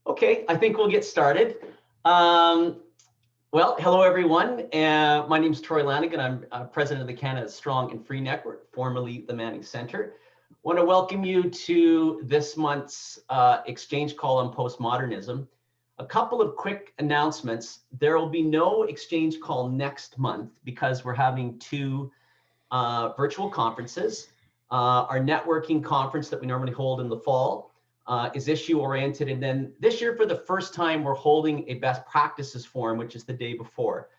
Okay, I think we'll get started. Well, hello everyone. My name is Troy Lanigan. I'm president of the Canada Strong and Free Network, formerly the Manning Center. I want to welcome you to this month's exchange call on postmodernism. A couple of quick announcements. There will be no exchange call next month because we're having two virtual conferences. Our networking conference that we normally hold in the fall is issue oriented. And then this year, for the first time, we're holding a best practices forum, which is the day before.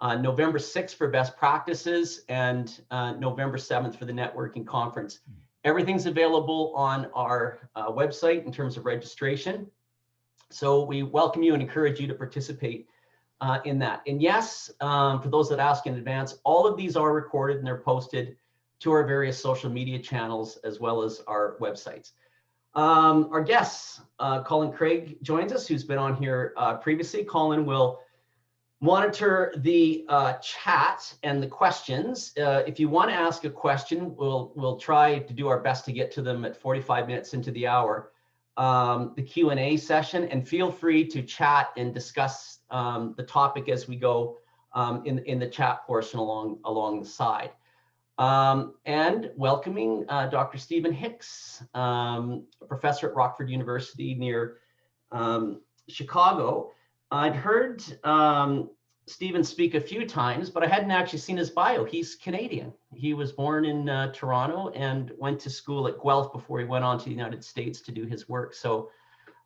November 6th for best practices and November 7th for the networking conference. Everything's available on our website in terms of registration. So we welcome you and encourage you to participate in that. And yes, for those that ask in advance, all of these are recorded and they're posted to our various social media channels as well as our websites. Our guest, Colin Craig, joins us, who's been on here previously. Colin will monitor the chat and the questions. If you want to ask a question, we'll try to do our best to get to them at 45 minutes into the hour, the Q&A session, and feel free to chat and discuss the topic as we go in the chat portion along the side. And welcoming Dr. Stephen Hicks, a professor at Rockford University near Chicago. I'd heard Stephen speak a few times, but I hadn't actually seen his bio. He's Canadian. He was born in Toronto and went to school at Guelph before he went on to the United States to do his work. So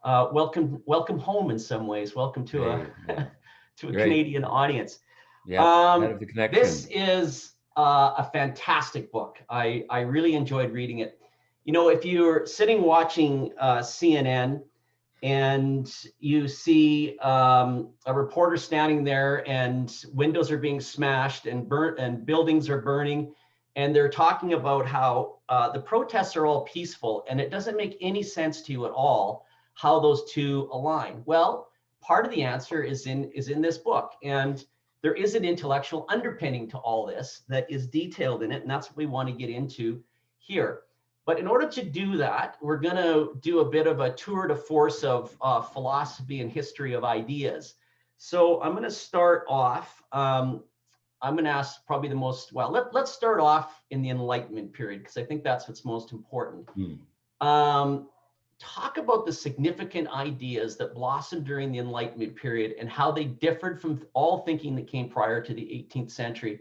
welcome home in some ways. Welcome to a Canadian audience. Yeah, head of the connection. This is a fantastic book. I really enjoyed reading it. You know, if you're sitting watching CNN and you see a reporter standing there and windows are being smashed and burnt and buildings are burning, and they're talking about how the protests are all peaceful, and it doesn't make any sense to you at all how those two align. Well, part of the answer is in this book, and there is an intellectual underpinning to all this that is detailed in it, and that's what we want to get into here. But in order to do that, we're going to do a bit of a tour de force of philosophy and history of ideas. So I'm going to start off, I'm going to ask probably the most, well, let's start off in the Enlightenment period, because I think that's what's most important. Talk about the significant ideas that blossomed during the Enlightenment period and how they differed from all thinking that came prior to the 18th century.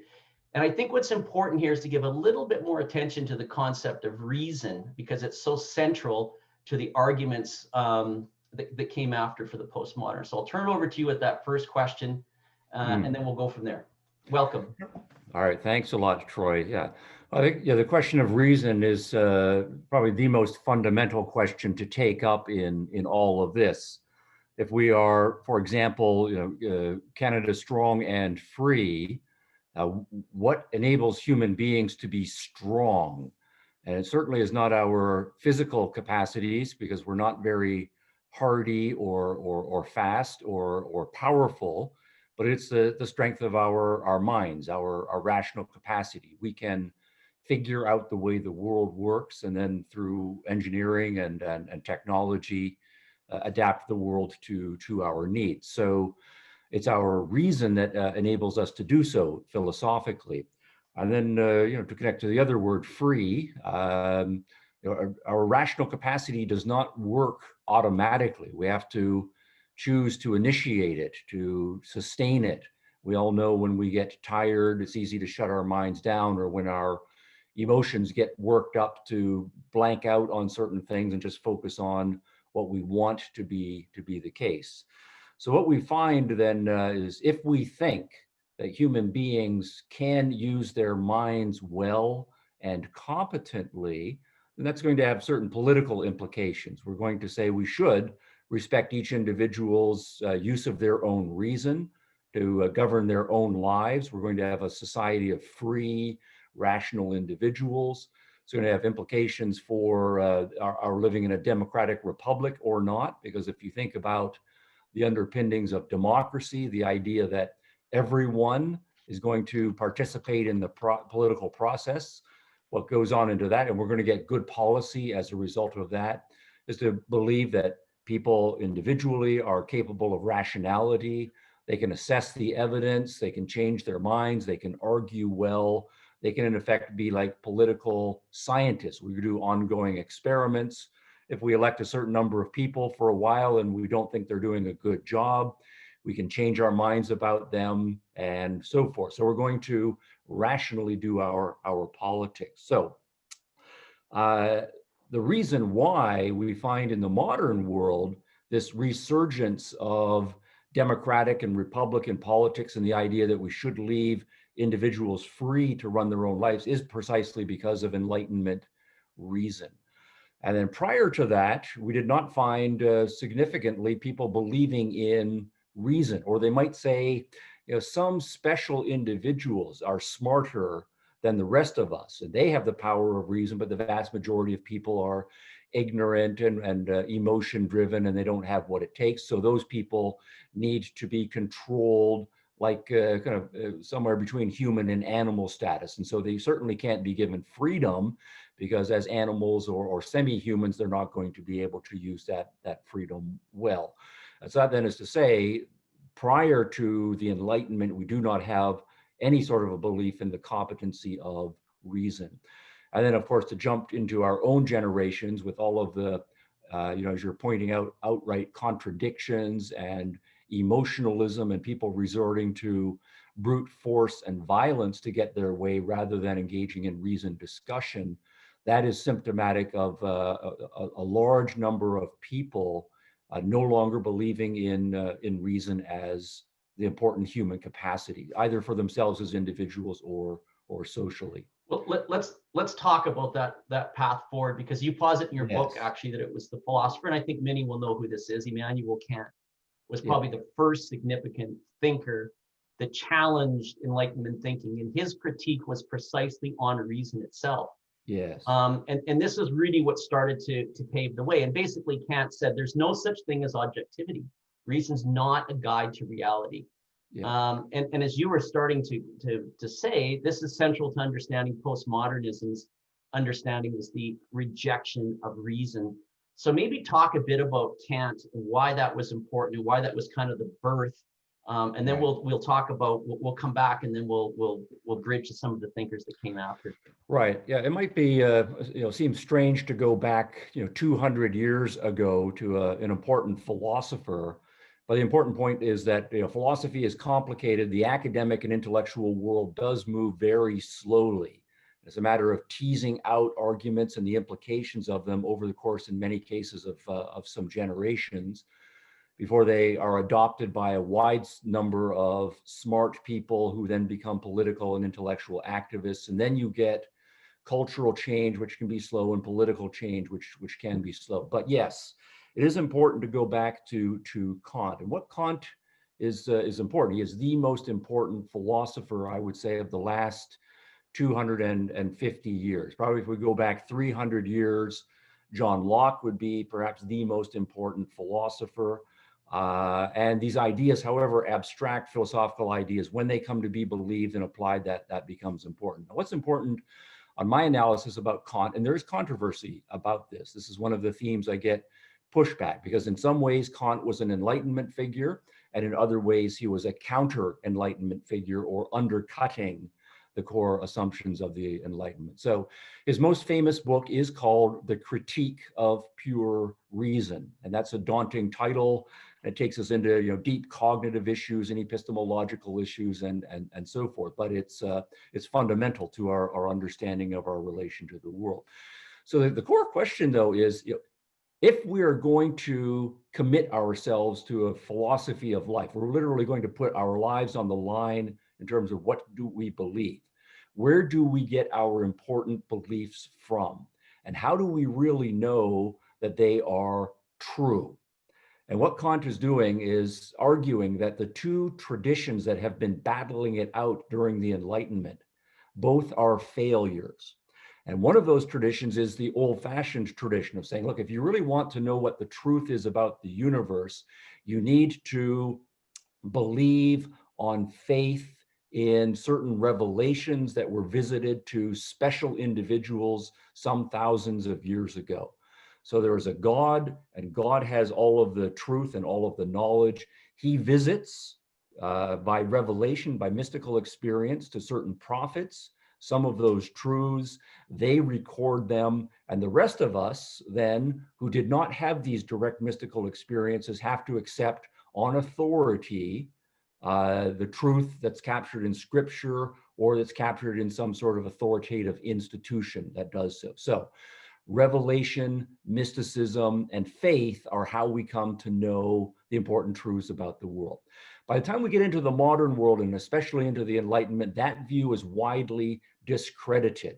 And I think what's important here is to give a little bit more attention to the concept of reason, because it's so central to the arguments that came after for the postmodern. So I'll turn it over to you with that first question, and then we'll go from there. Welcome. All right, thanks a lot, Troy. Yeah, I think the question of reason is probably the most fundamental question to take up in all of this. If we are, for example, Canada strong and free, what enables human beings to be strong? And it certainly is not our physical capacities, because we're not very hardy or fast or powerful. But it's the strength of our minds, our rational capacity. We can figure out the way the world works, and then through engineering and technology, adapt the world to our needs. So it's our reason that enables us to do so philosophically. And then, to connect to the other word, free, our rational capacity does not work automatically. We have to choose to initiate it, to sustain it. We all know when we get tired, it's easy to shut our minds down, or when our emotions get worked up to blank out on certain things and just focus on what we want to be the case. So what we find then is if we think that human beings can use their minds well and competently, then that's going to have certain political implications. We're going to say we should respect each individual's use of their own reason to govern their own lives. We're going to have a society of free, rational individuals. It's going to have implications for our living in a democratic republic or not, because if you think about the underpinnings of democracy, the idea that everyone is going to participate in the political process, what goes on into that, and we're going to get good policy as a result of that, is to believe that People individually are capable of rationality. They can assess the evidence, they can change their minds, they can argue well, they can in effect be like political scientists. We do ongoing experiments. If we elect a certain number of people for a while and we don't think they're doing a good job, we can change our minds about them and so forth. So we're going to rationally do our politics. So the reason why we find in the modern world this resurgence of democratic and republican politics and the idea that we should leave individuals free to run their own lives is precisely because of Enlightenment reason. And then prior to that, we did not find significantly people believing in reason, or they might say, some special individuals are smarter than the rest of us, and they have the power of reason, but the vast majority of people are ignorant and emotion driven, and they don't have what it takes. So those people need to be controlled like somewhere between human and animal status. And so they certainly can't be given freedom, because as animals or semi-humans, they're not going to be able to use that freedom well. And so that then is to say, prior to the Enlightenment, we do not have any sort of a belief in the competency of reason. And then, of course, to jump into our own generations with all of the, as you're pointing out, outright contradictions and emotionalism and people resorting to brute force and violence to get their way rather than engaging in reasoned discussion, that is symptomatic of a large number of people no longer believing in reason as the important human capacity, either for themselves as individuals or socially. Well, let's talk about that path forward, because you posit in your book actually that it was the philosopher, and I think many will know who this is. Immanuel Kant was probably the first significant thinker that challenged Enlightenment thinking, and his critique was precisely on reason itself. Yes. And this is really what started to pave the way. And basically, Kant said there's no such thing as objectivity. Reason's not a guide to reality. Yeah. And as you were starting to say, this is central to understanding postmodernism's understanding is the rejection of reason. So maybe talk a bit about Kant and why that was important and why that was kind of the birth. And then we'll talk about, we'll come back and then we'll bridge to some of the thinkers that came after. Right. Yeah. It might be, seems strange to go back, 200 years ago to an important philosopher. But the important point is that philosophy is complicated. The academic and intellectual world does move very slowly. It's a matter of teasing out arguments and the implications of them over the course, in many cases, of some generations before they are adopted by a wide number of smart people who then become political and intellectual activists. And then you get cultural change, which can be slow, and political change, which can be slow. But yes, it is important to go back to Kant. And what Kant is important. He is the most important philosopher, I would say, of the last 250 years. Probably if we go back 300 years, John Locke would be perhaps the most important philosopher. And these ideas, however abstract philosophical ideas, when they come to be believed and applied, that becomes important. Now, what's important on my analysis about Kant, and there's controversy about this. This is one of the themes I get pushback, because in some ways Kant was an Enlightenment figure, and in other ways he was a counter-Enlightenment figure, or undercutting the core assumptions of the Enlightenment. So his most famous book is called The Critique of Pure Reason, and that's a daunting title. It takes us into deep cognitive issues and epistemological issues and so forth. But it's fundamental to our understanding of our relation to the world. So the core question, though, is if we are going to commit ourselves to a philosophy of life, we're literally going to put our lives on the line in terms of what do we believe. Where do we get our important beliefs from? And how do we really know that they are true? And what Kant is doing is arguing that the two traditions that have been battling it out during the Enlightenment, both are failures. And one of those traditions is the old-fashioned tradition of saying, look, if you really want to know what the truth is about the universe, you need to believe on faith in certain revelations that were visited to special individuals some thousands of years ago. So there is a God, and God has all of the truth and all of the knowledge. He visits by revelation, by mystical experience to certain prophets, some of those truths, they record them, and the rest of us then, who did not have these direct mystical experiences, have to accept on authority the truth that's captured in scripture or that's captured in some sort of authoritative institution that does so. So revelation, mysticism, and faith are how we come to know the important truths about the world. By the time we get into the modern world, and especially into the Enlightenment, that view is widely discredited.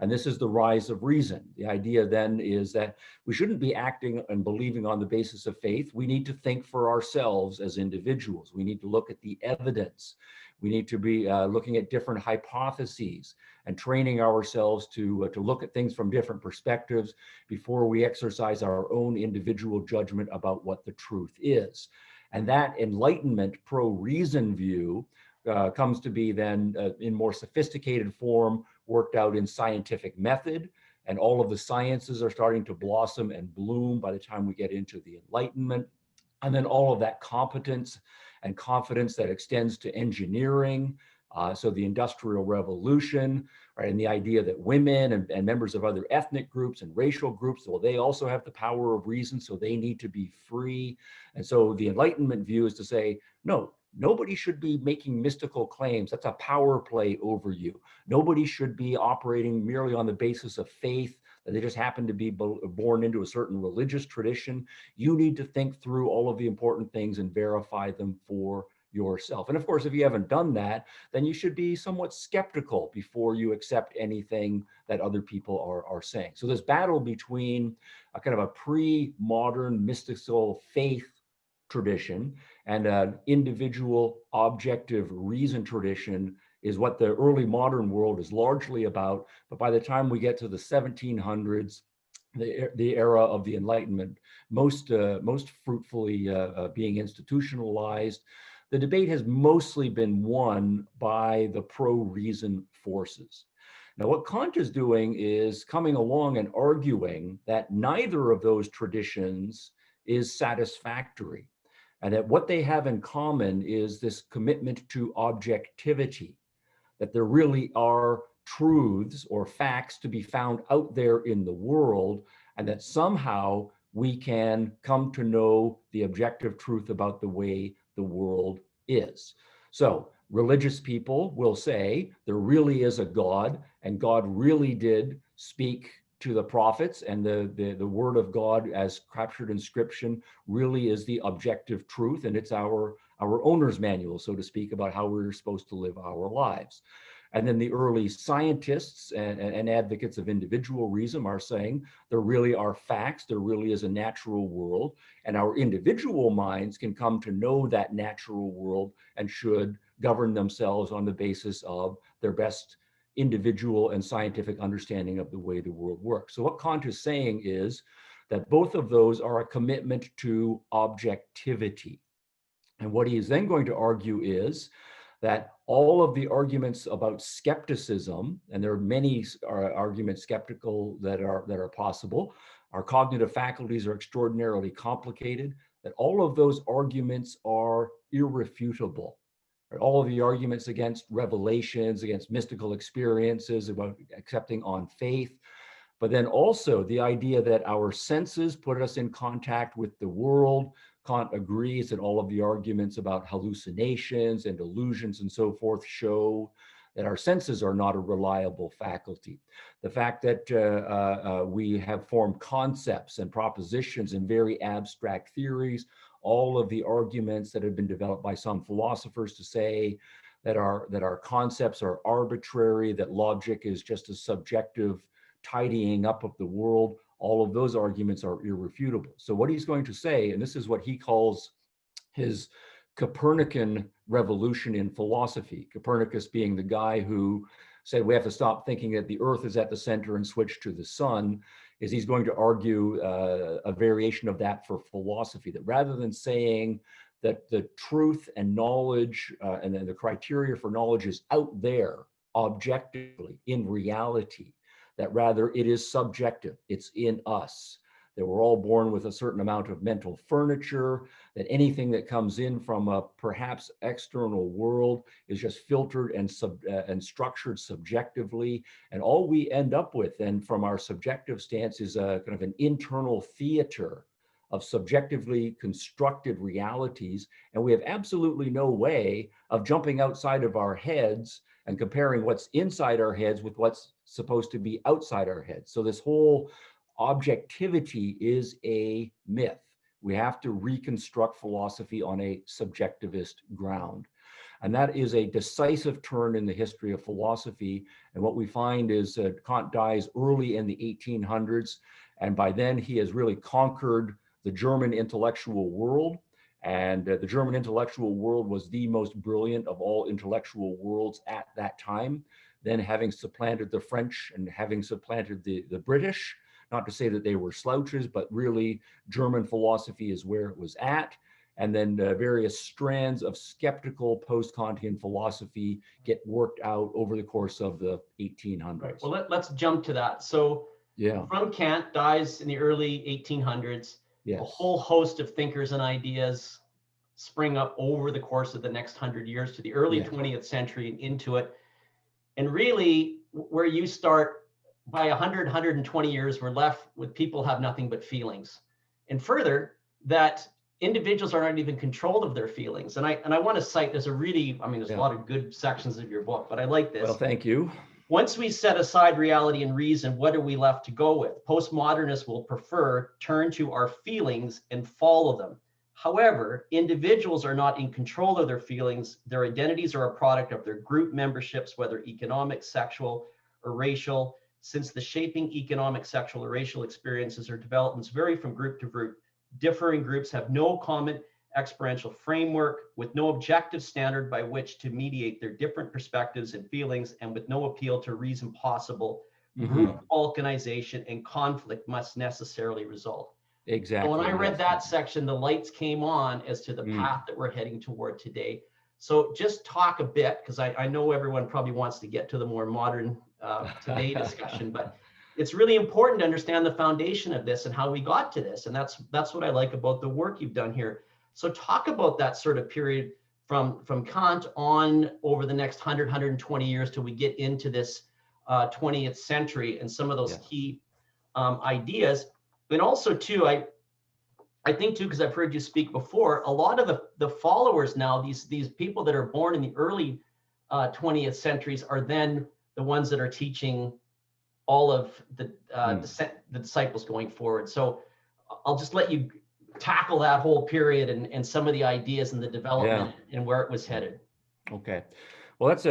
And this is the rise of reason. The idea then is that we shouldn't be acting and believing on the basis of faith. We need to think for ourselves as individuals. We need to look at the evidence. We need to be looking at different hypotheses and training ourselves to look at things from different perspectives before we exercise our own individual judgment about what the truth is. And that Enlightenment pro-reason view comes to be then in more sophisticated form, worked out in scientific method, and all of the sciences are starting to blossom and bloom by the time we get into the Enlightenment. And then all of that competence and confidence that extends to engineering, so the Industrial Revolution, right, and the idea that women and members of other ethnic groups and racial groups, well, they also have the power of reason, so they need to be free. And so the Enlightenment view is to say, no, nobody should be making mystical claims. That's a power play over you. Nobody should be operating merely on the basis of faith, that they just happen to be born into a certain religious tradition. You need to think through all of the important things and verify them for yourself. And of course, if you haven't done that, then you should be somewhat skeptical before you accept anything that other people are saying. So this battle between a kind of a pre-modern mystical faith tradition and an individual objective reason tradition is what the early modern world is largely about. But by the time we get to the 1700s, the era of the Enlightenment, most fruitfully being institutionalized, the debate has mostly been won by the pro-reason forces. Now, what Kant is doing is coming along and arguing that neither of those traditions is satisfactory, and that what they have in common is this commitment to objectivity, that there really are truths or facts to be found out there in the world, and that somehow we can come to know the objective truth about the way the world is. So religious people will say there really is a God, and God really did speak to the prophets, and the word of God as captured in scripture really is the objective truth, and it's our owner's manual, so to speak, about how we're supposed to live our lives. And then the early scientists and advocates of individual reason are saying there really are facts, there really is a natural world, and our individual minds can come to know that natural world and should govern themselves on the basis of their best individual and scientific understanding of the way the world works. So what Kant is saying is that both of those are a commitment to objectivity. And what he is then going to argue is that all of the arguments about skepticism, and there are many arguments skeptical that are possible, our cognitive faculties are extraordinarily complicated, that all of those arguments are irrefutable. All of the arguments against revelations, against mystical experiences, about accepting on faith, but then also the idea that our senses put us in contact with the world. Kant agrees that all of the arguments about hallucinations and illusions and so forth show that our senses are not a reliable faculty. The fact that we have formed concepts and propositions and very abstract theories, all of the arguments that have been developed by some philosophers to say that our concepts are arbitrary, that logic is just a subjective tidying up of the world, all of those arguments are irrefutable. So what he's going to say, and this is what he calls his Copernican revolution in philosophy, Copernicus being the guy who said we have to stop thinking that the earth is at the center and switch to the sun, is he's going to argue a variation of that for philosophy, that rather than saying that the truth and knowledge and then the criteria for knowledge is out there objectively in reality, that rather it is subjective, it's in us, that we're all born with a certain amount of mental furniture, that anything that comes in from a perhaps external world is just filtered and structured subjectively. And all we end up with then from our subjective stance is a kind of an internal theater of subjectively constructed realities. And we have absolutely no way of jumping outside of our heads and comparing what's inside our heads with what's supposed to be outside our heads. So this whole objectivity is a myth. We have to reconstruct philosophy on a subjectivist ground. And that is a decisive turn in the history of philosophy. And what we find is Kant dies early in the 1800s. And by then he has really conquered the German intellectual world. And the German intellectual world was the most brilliant of all intellectual worlds at that time. Then having supplanted the French and having supplanted the British, not to say that they were slouches, but really German philosophy is where it was at. And then various strands of skeptical post-Kantian philosophy get worked out over the course of the 1800s. Right. Well, let's jump to that. So yeah, from Kant, dies in the early 1800s. yes. A whole host of thinkers and ideas spring up over the course of the next 100 years to the early 20th century and into it. And really, where you start, by 100, 120 years, we're left with people have nothing but feelings. And further, that individuals are not even controlled of their feelings. And I want to cite, there's a lot of good sections of your book, but I like this. Well, thank you. Once we set aside reality and reason, what are we left to go with? Postmodernists will prefer turn to our feelings and follow them. However, individuals are not in control of their feelings. Their identities are a product of their group memberships, whether economic, sexual, or racial. Since the shaping economic, sexual, or racial experiences or developments vary from group to group, differing groups have no common experiential framework with no objective standard by which to mediate their different perspectives and feelings, and with no appeal to reason possible, group balkanization and conflict must necessarily result. Exactly. So when I read that section, the lights came on as to the path that we're heading toward today. So just talk a bit, because I know everyone probably wants to get to the more modern today discussion, but it's really important to understand the foundation of this and how we got to this. And that's what I like about the work you've done here. So talk about that sort of period from Kant on over the next 100, 120 years till we get into this 20th century and some of those key ideas. And also too, I think too, because I've heard you speak before, a lot of the followers now, these people that are born in the early 20th centuries are then the ones that are teaching all of the disciples going forward. So I'll just let you tackle that whole period and some of the ideas and the development and where it was headed. Okay. Well, that's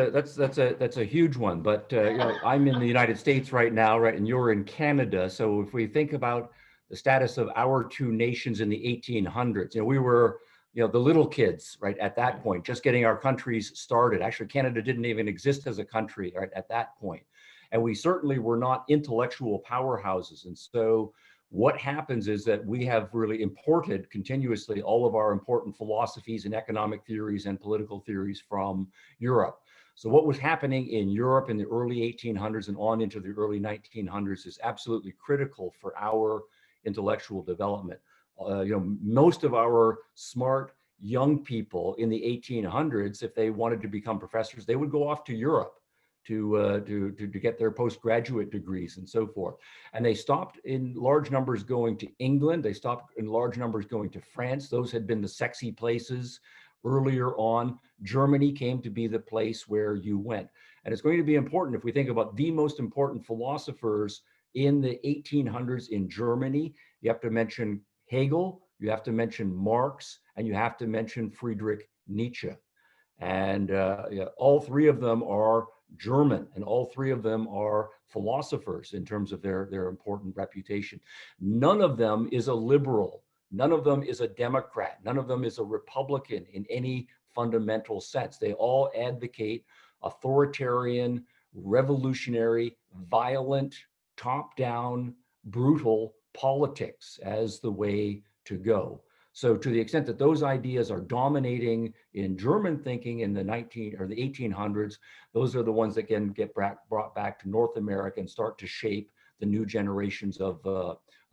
a huge one. But you know, I'm in the United States right now, right, and you're in Canada. So if we think about the status of our two nations in the 1800s, you know, we were, you know, the little kids, right, at that point, just getting our countries started. Actually, Canada didn't even exist as a country, right, at that point. And we certainly were not intellectual powerhouses. And so what happens is that we have really imported continuously all of our important philosophies and economic theories and political theories from Europe. So what was happening in Europe in the early 1800s and on into the early 1900s is absolutely critical for our intellectual development. You know, most of our smart young people in the 1800s, if they wanted to become professors, they would go off to Europe to get their postgraduate degrees and so forth. And they stopped in large numbers going to England. They stopped in large numbers going to France. Those had been the sexy places earlier on. Germany came to be the place where you went. And it's going to be important if we think about the most important philosophers in the 1800s in Germany. You have to mention Hegel, you have to mention Marx, and you have to mention Friedrich Nietzsche. And all three of them are German, and all three of them are philosophers in terms of their important reputation. None of them is a liberal. None of them is a Democrat. None of them is a Republican in any fundamental sense. They all advocate authoritarian, revolutionary, violent, top-down, brutal politics as the way to go. So to the extent that those ideas are dominating in German thinking in the 1800s, those are the ones that can get brought back to North America and start to shape the new generations of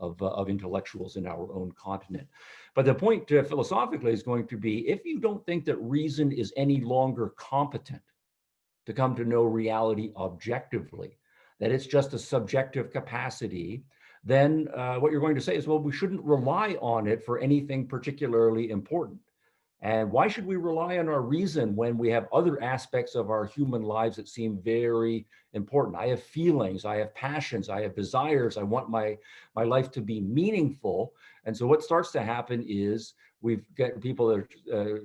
of intellectuals in our own continent. But the point philosophically is going to be, if you don't think that reason is any longer competent to come to know reality objectively, that it's just a subjective capacity, then what you're going to say is, well, we shouldn't rely on it for anything particularly important. And why should we rely on our reason when we have other aspects of our human lives that seem very important? I have feelings, I have passions, I have desires, I want my life to be meaningful. And so what starts to happen is we've got people that are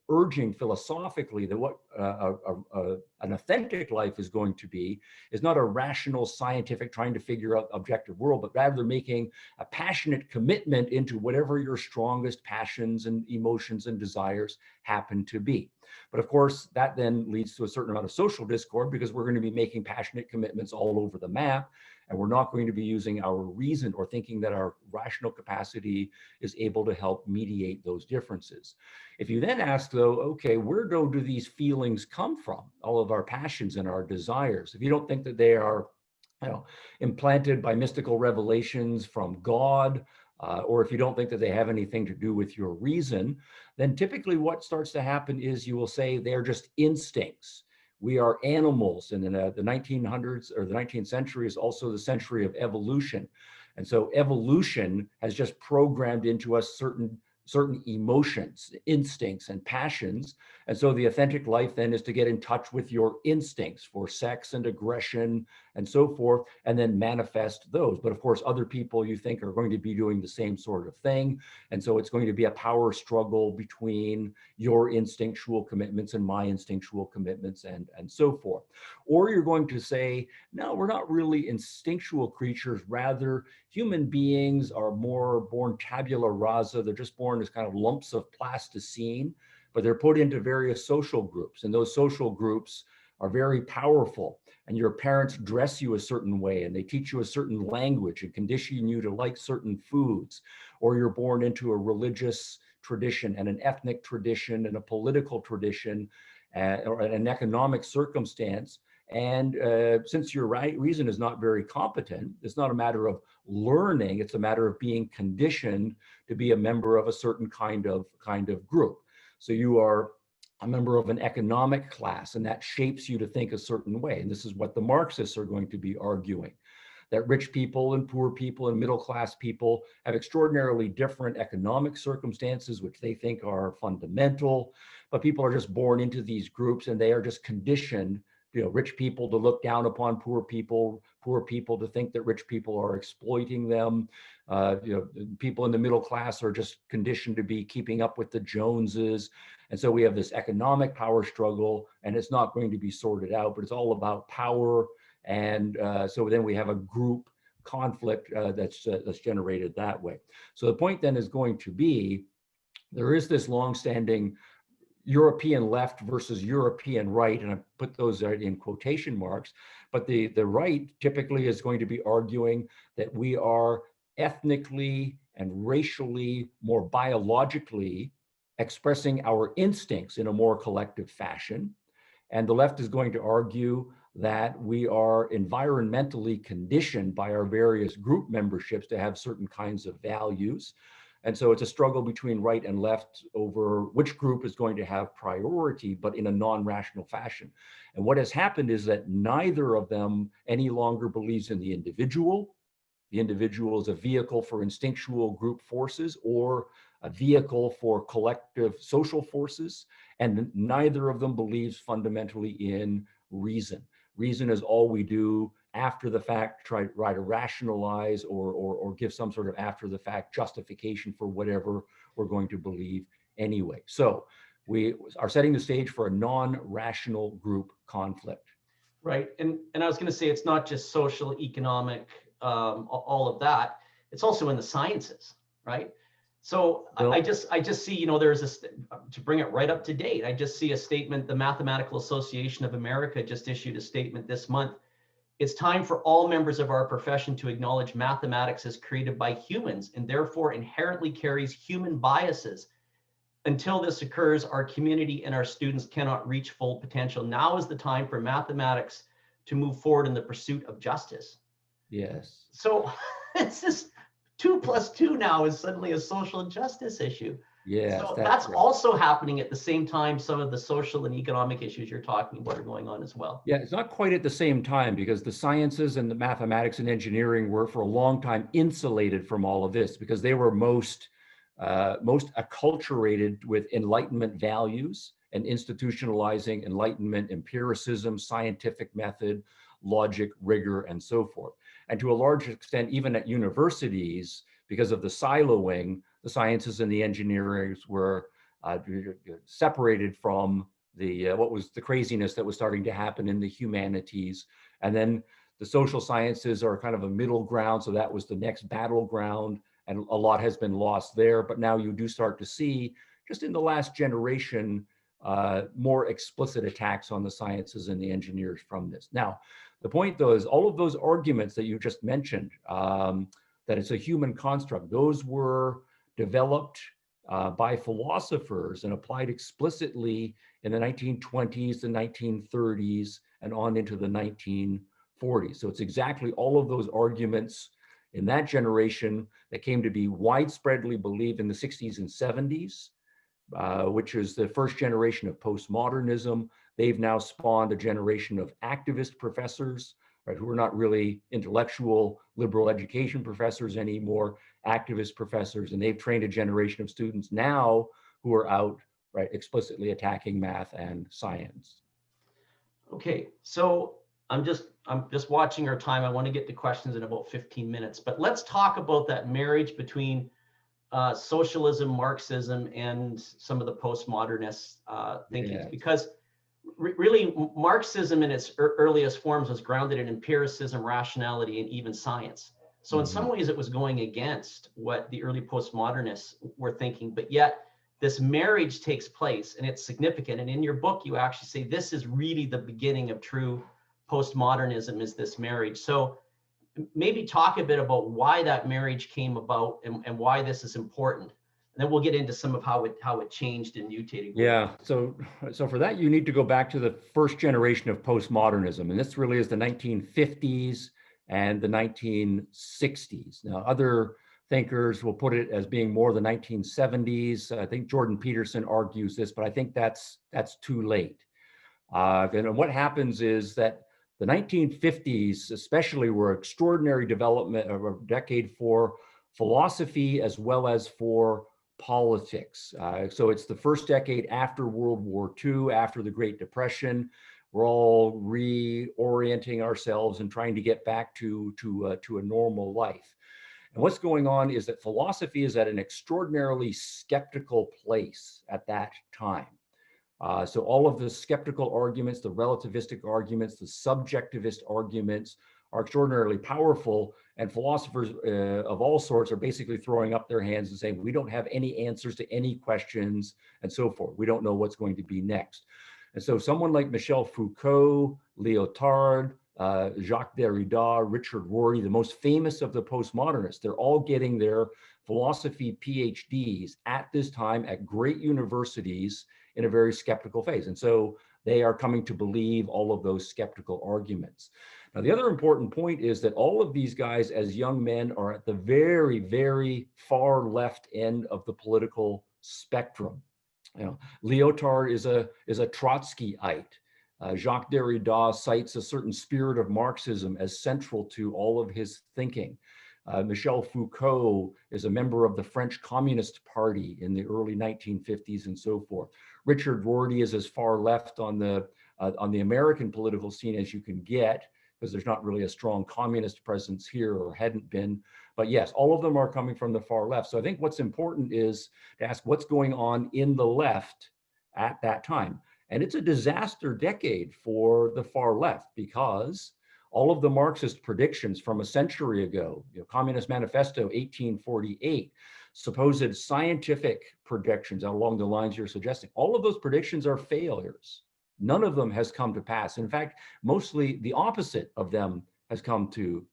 urging philosophically that what an authentic life is going to be is not a rational, scientific, trying to figure out objective world, but rather making a passionate commitment into whatever your strongest passions and emotions and desires happen to be. But of course, that then leads to a certain amount of social discord, because we're going to be making passionate commitments all over the map. And we're not going to be using our reason or thinking that our rational capacity is able to help mediate those differences. If you then ask, though, okay, where do these feelings come from? All of our passions and our desires. If you don't think that they are, implanted by mystical revelations from God, or if you don't think that they have anything to do with your reason, then typically what starts to happen is you will say they're just instincts. We are animals, and in the 1900s or the 19th century is also the century of evolution. And so evolution has just programmed into us certain emotions, instincts, and passions. And so the authentic life then is to get in touch with your instincts for sex and aggression and so forth, and then manifest those. But of course, other people you think are going to be doing the same sort of thing. And so it's going to be a power struggle between your instinctual commitments and my instinctual commitments and so forth. Or you're going to say, no, we're not really instinctual creatures. Rather, human beings are more born tabula rasa. They're just born as kind of lumps of plasticine, but they're put into various social groups. And those social groups are very powerful. And your parents dress you a certain way, and they teach you a certain language and condition you to like certain foods. Or you're born into a religious tradition and an ethnic tradition and a political tradition or an economic circumstance. And since your reason is not very competent, it's not a matter of learning, it's a matter of being conditioned to be a member of a certain kind of group. So you are a member of an economic class, and that shapes you to think a certain way. And this is what the Marxists are going to be arguing, that rich people and poor people and middle-class people have extraordinarily different economic circumstances, which they think are fundamental, but people are just born into these groups, and they are just conditioned, rich people to look down upon poor people to think that rich people are exploiting them. People in the middle class are just conditioned to be keeping up with the Joneses. And so we have this economic power struggle, and it's not going to be sorted out, but it's all about power. And so then we have a group conflict that's generated that way. So the point then is going to be, there is this longstanding European left versus European right, and I put those in quotation marks, but the right typically is going to be arguing that we are ethnically and racially, more biologically expressing our instincts in a more collective fashion. And the left is going to argue that we are environmentally conditioned by our various group memberships to have certain kinds of values. And so it's a struggle between right and left over which group is going to have priority, but in a non-rational fashion. And what has happened is that neither of them any longer believes in the individual. The individual is a vehicle for instinctual group forces or a vehicle for collective social forces. And neither of them believes fundamentally in reason. Reason is all we do after the fact, try to rationalize or give some sort of after the fact justification for whatever we're going to believe anyway. So we are setting the stage for a non-rational group conflict. Right, and I was going to say, it's not just social, economic, all of that. It's also in the sciences, right? So I just see, there's to bring it right up to date, I just see a statement. The Mathematical Association of America just issued a statement this month. It's time for all members of our profession to acknowledge mathematics is created by humans and therefore inherently carries human biases. Until this occurs, our community and our students cannot reach full potential. Now is the time for mathematics to move forward in the pursuit of justice. Yes. So it's just 2 plus 2 now is suddenly a social justice issue. Yes, So that's that's right. also happening at the same time some of the social and economic issues you're talking about are going on as well. Yeah, it's not quite at the same time because the sciences and the mathematics and engineering were for a long time insulated from all of this because they were most acculturated with Enlightenment values and institutionalizing Enlightenment empiricism, scientific method, logic, rigor, and so forth. And to a large extent, even at universities, because of the siloing, the sciences and the engineering were separated from the what was the craziness that was starting to happen in the humanities. And then the social sciences are kind of a middle ground. So that was the next battleground. And a lot has been lost there. But now you do start to see, just in the last generation, more explicit attacks on the sciences and the engineers from this. Now, the point, though, is all of those arguments that you just mentioned, that it's a human construct, those were developed by philosophers and applied explicitly in the 1920s, the 1930s, and on into the 1940s. So it's exactly all of those arguments in that generation that came to be widespreadly believed in the 60s and 70s, which is the first generation of postmodernism. They've now spawned a generation of activist professors, right, who are not really intellectual liberal education professors anymore, activist professors, and they've trained a generation of students now who are out, right, explicitly attacking math and science. Okay, so I'm just watching our time. I want to get to questions in about 15 minutes, but let's talk about that marriage between socialism, Marxism, and some of the postmodernist thinkings, because really Marxism in its earliest forms was grounded in empiricism, rationality, and even science. So in some ways it was going against what the early postmodernists were thinking, but yet this marriage takes place and it's significant. And in your book, you actually say this is really the beginning of true postmodernism, is this marriage. So maybe talk a bit about why that marriage came about and why this is important. And then we'll get into some of how it changed and mutated. Yeah, so for that, you need to go back to the first generation of postmodernism. And this really is the 1950s and the 1960s. Now, other thinkers will put it as being more the 1970s. I think Jordan Peterson argues this, but I think that's too late. And what happens is that the 1950s especially were extraordinary development of a decade for philosophy as well as for politics. So it's the first decade after World War II, after the Great Depression. We're all reorienting ourselves and trying to get back to a normal life. And what's going on is that philosophy is at an extraordinarily skeptical place at that time. So all of the skeptical arguments, the relativistic arguments, the subjectivist arguments are extraordinarily powerful, and philosophers of all sorts are basically throwing up their hands and saying, we don't have any answers to any questions and so forth. We don't know what's going to be next. And so someone like Michel Foucault, Lyotard, Jacques Derrida, Richard Rorty, the most famous of the postmodernists, they're all getting their philosophy PhDs at this time at great universities in a very skeptical phase. And so they are coming to believe all of those skeptical arguments. Now, the other important point is that all of these guys as young men are at the very, very far left end of the political spectrum. You know, Lyotard is a Trotskyite. Jacques Derrida cites a certain spirit of Marxism as central to all of his thinking. Michel Foucault is a member of the French Communist Party in the early 1950s and so forth. Richard Rorty is as far left on the American political scene as you can get, because there's not really a strong communist presence here, or hadn't been. But yes, all of them are coming from the far left. So I think what's important is to ask what's going on in the left at that time. And it's a disaster decade for the far left, because all of the Marxist predictions from a century ago, Communist Manifesto 1848, supposed scientific predictions along the lines you're suggesting, all of those predictions are failures. None of them has come to pass. In fact, mostly the opposite of them has come to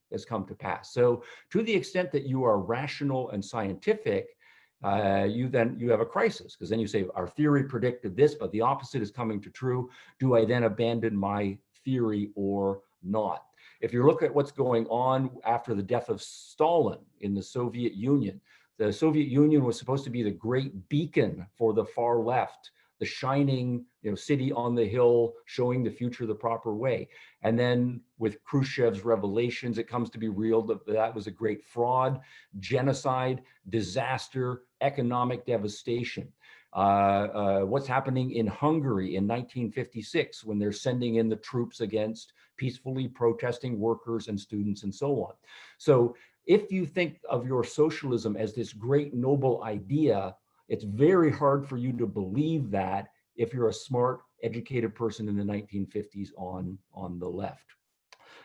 pass. So to the extent that you are rational and scientific, you have a crisis, because then you say, our theory predicted this, but the opposite is coming to true. Do I then abandon my theory or not? If you look at what's going on after the death of Stalin in the Soviet Union was supposed to be the great beacon for the far left, the shining, city on the hill, showing the future the proper way. And then with Khrushchev's revelations, it comes to be real that was a great fraud, genocide, disaster, economic devastation. What's happening in Hungary in 1956 when they're sending in the troops against peacefully protesting workers and students and so on. So if you think of your socialism as this great noble idea, it's very hard for you to believe that if you're a smart, educated person in the 1950s on the left.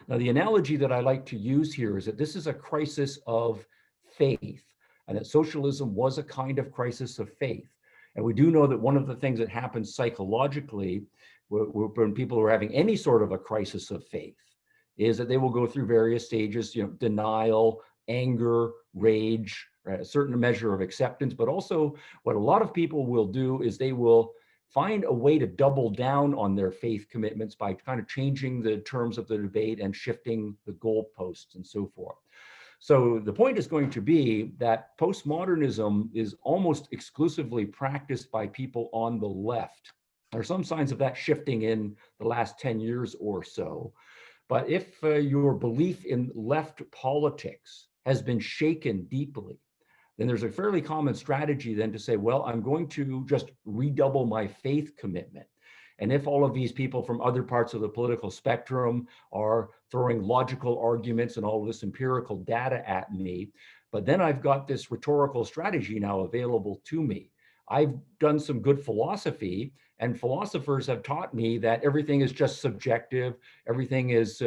Now, the analogy that I like to use here is that this is a crisis of faith, and that socialism was a kind of crisis of faith. And we do know that one of the things that happens psychologically when people are having any sort of a crisis of faith is that they will go through various stages, denial, anger, rage, right? A certain measure of acceptance, but also what a lot of people will do is they will find a way to double down on their faith commitments by kind of changing the terms of the debate and shifting the goalposts and so forth. So the point is going to be that postmodernism is almost exclusively practiced by people on the left. There are some signs of that shifting in the last 10 years or so. But if your belief in left politics has been shaken deeply, then there's a fairly common strategy then to say, well, I'm going to just redouble my faith commitment. And if all of these people from other parts of the political spectrum are throwing logical arguments and all of this empirical data at me, but then I've got this rhetorical strategy now available to me. I've done some good philosophy, and philosophers have taught me that everything is just subjective, everything is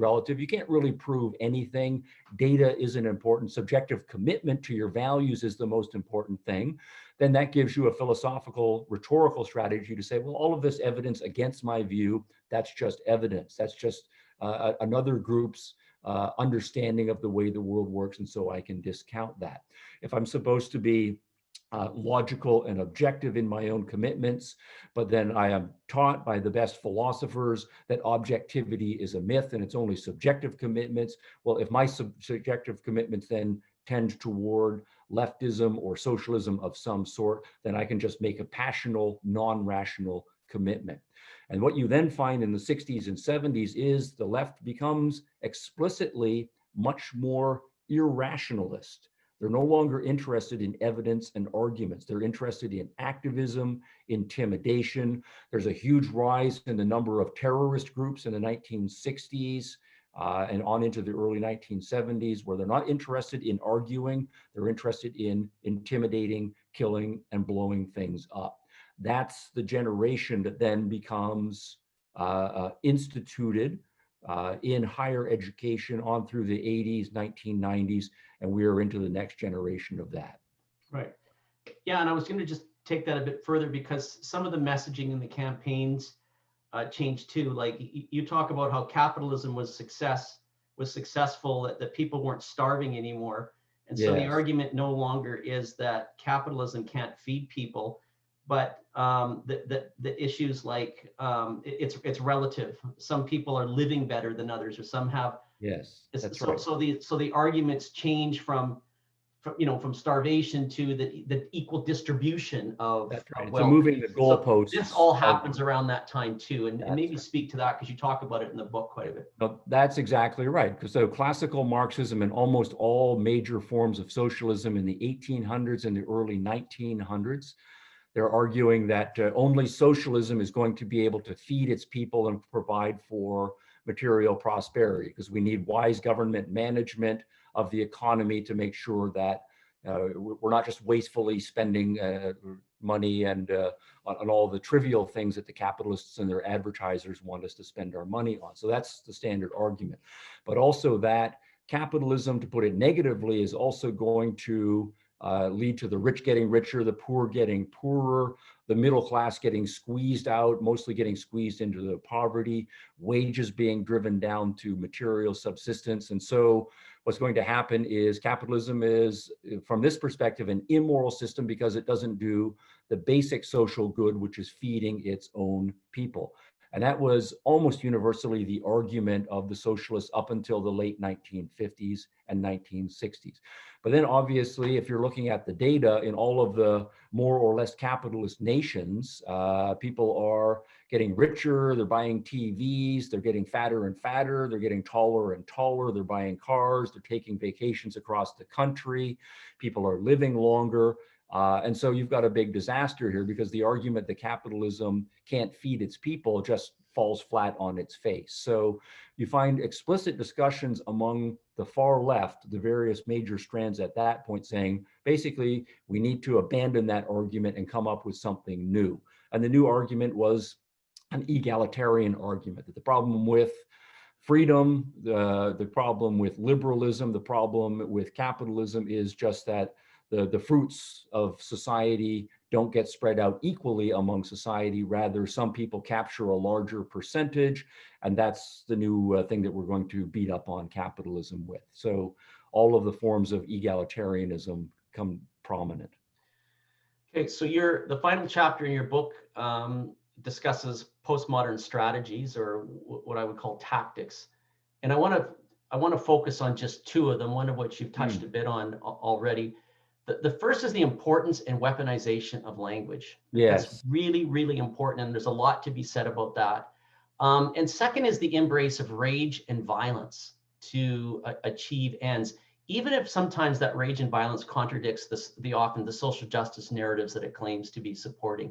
relative. You can't really prove anything. Data isn't important. Subjective commitment to your values is the most important thing. Then that gives you a philosophical rhetorical strategy to say, well, all of this evidence against my view, that's just evidence. That's just another group's understanding of the way the world works, and so I can discount that. If I'm supposed to be logical and objective in my own commitments, but then I am taught by the best philosophers that objectivity is a myth and it's only subjective commitments. Well, if my subjective commitments then tend toward leftism or socialism of some sort, then I can just make a passional, non-rational commitment. And what you then find in the 60s and 70s is the left becomes explicitly much more irrationalist. They're no longer interested in evidence and arguments. They're interested in activism, intimidation. There's a huge rise in the number of terrorist groups in the 1960s and on into the early 1970s, where they're not interested in arguing. They're interested in intimidating, killing, and blowing things up. That's the generation that then becomes instituted in higher education on through the 80s, 1990s, and we are into the next generation of that. Right. Yeah, and I was going to just take that a bit further because some of the messaging in the campaigns changed too. Like you talk about how capitalism was successful, that people weren't starving anymore. And so the argument no longer is that capitalism can't feed people, but the issues like it's relative. Some people are living better than others, or some have. Yes, that's right. So the arguments change from starvation to the equal distribution of that's right. wealth. So moving the goalposts. So this all happens around that time too, and maybe speak to that because you talk about it in the book quite a bit. No, that's exactly right. Because so classical Marxism and almost all major forms of socialism in the 1800s and the early 1900s, they're arguing that only socialism is going to be able to feed its people and provide for material prosperity, because we need wise government management of the economy to make sure that we're not just wastefully spending money and on all the trivial things that the capitalists and their advertisers want us to spend our money on. So that's the standard argument. But also that capitalism, to put it negatively, is also going to lead to the rich getting richer, the poor getting poorer, the middle class getting squeezed out, mostly getting squeezed into the poverty, wages being driven down to material subsistence. And so what's going to happen is capitalism is, from this perspective, an immoral system because it doesn't do the basic social good, which is feeding its own people. And that was almost universally the argument of the socialists up until the late 1950s and 1960s. But then obviously, if you're looking at the data in all of the more or less capitalist nations, people are getting richer, they're buying TVs, they're getting fatter and fatter, they're getting taller and taller, they're buying cars, they're taking vacations across the country, people are living longer. And so you've got a big disaster here, because the argument that capitalism can't feed its people just falls flat on its face. So you find explicit discussions among the far left, the various major strands at that point, saying, basically, we need to abandon that argument and come up with something new. And the new argument was an egalitarian argument, that the problem with freedom, the problem with liberalism, the problem with capitalism is just that the fruits of society don't get spread out equally among society. Rather, some people capture a larger percentage, and that's the new thing that we're going to beat up on capitalism with. So all of the forms of egalitarianism come prominent. Okay, so the final chapter in your book discusses postmodern strategies, or what I would call tactics. And I want to focus on just two of them, one of which you've touched a bit on already. The first is the importance and weaponization of language. Yes. That's really, really important, and there's a lot to be said about that. And second is the embrace of rage and violence to achieve ends, even if sometimes that rage and violence contradicts often the social justice narratives that it claims to be supporting.